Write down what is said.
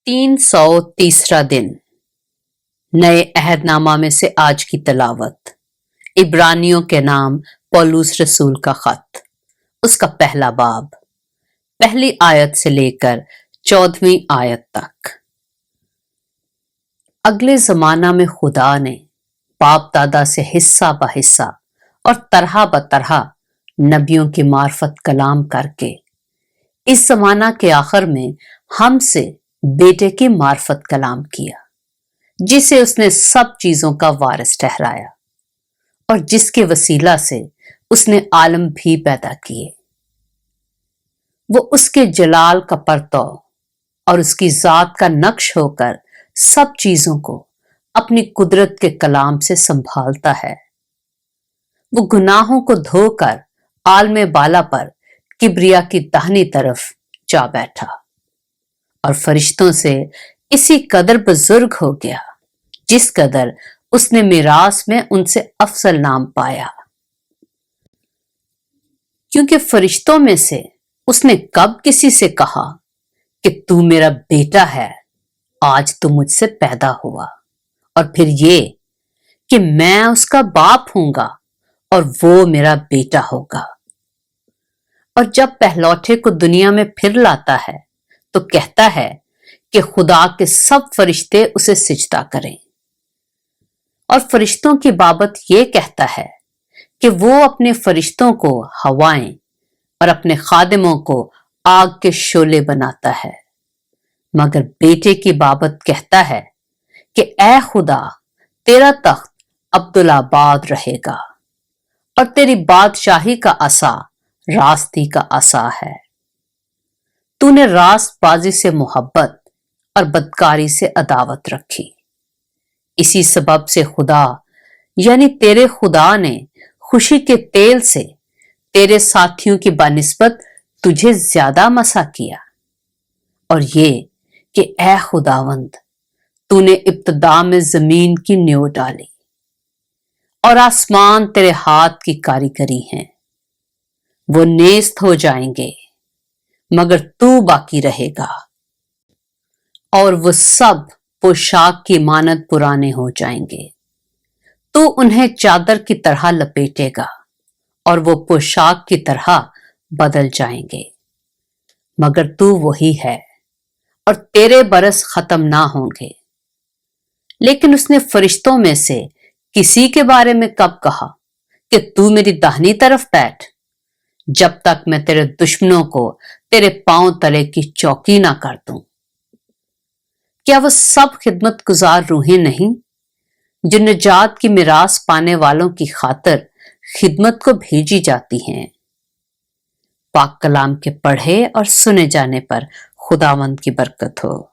330 दिन। नए अहदनामा में से आज की तलावत। इब्रानियों के नाम पौलुस रसूल का खत, उसका पहला बाब, पहली आयत से लेकर 14वीं आयत तक। अगले जमाना में खुदा ने बाप दादा से हिस्सा ब हिस्सा और तरह ब तरह नबियों की मार्फत कलाम करके इस जमाना के आखिर में हमसे बेटे की मार्फत कलाम किया, जिसे उसने सब चीजों का वारिस ठहराया और जिसके वसीला से उसने आलम भी पैदा किए। वो उसके जलाल का परतौ और उसकी जात का नक्श होकर सब चीजों को अपनी कुदरत के कलाम से संभालता है। वो गुनाहों को धोकर आलमे बाला पर किब्रिया की दाहिनी तरफ जा बैठा और फरिश्तों से इसी कदर बुजुर्ग हो गया जिस कदर उसने मिरास में उनसे अफजल नाम पाया। क्योंकि फरिश्तों में से उसने कब किसी से कहा कि तू मेरा बेटा है, आज तू मुझसे पैदा हुआ, और फिर ये कि मैं उसका बाप हूंगा और वो मेरा बेटा होगा। और जब पहलौठे को दुनिया में फिर लाता है तो कहता है कि खुदा के सब फरिश्ते उसे सिजदा करें, और फरिश्तों की बाबत ये कहता है कि वो अपने फरिश्तों को हवाएं और अपने खादिमों को आग के शोले बनाता है। मगर बेटे की बाबत कहता है कि ऐ खुदा, तेरा तख्त अब्दुल-आबाद रहेगा और तेरी बादशाही का असा रास्ती का असा है। तूने रास्तबाजी से मोहब्बत और बदकारी से अदावत रखी। इसी सबब से खुदा यानी तेरे खुदा ने खुशी के तेल से तेरे साथियों की बानिस्बत तुझे ज्यादा मसा किया। और ये कि ऐ खुदावंद, तूने इब्तिदा में जमीन की न्यो डाली और आसमान तेरे हाथ की कारीगरी हैं। वो नेस्त हो जाएंगे मगर तू बाकी रहेगा, और वो सब पोशाक की मानद पुराने हो जाएंगे। तू उन्हें चादर की तरह लपेटेगा और वो पोशाक की तरह बदल जाएंगे। मगर तू वही है और तेरे बरस खत्म ना होंगे। लेकिन उसने फरिश्तों में से किसी के बारे में कब कहा कि तू मेरी दाहिनी तरफ बैठ, जब तक मैं तेरे दुश्मनों को तेरे पांव तले की चौकी ना कर दूं। क्या वो सब खिदमत गुजार रूहें नहीं जो निजात की मिरास पाने वालों की खातिर खिदमत को भेजी जाती हैं? पाक कलाम के पढ़े और सुने जाने पर खुदावंद की बरकत हो।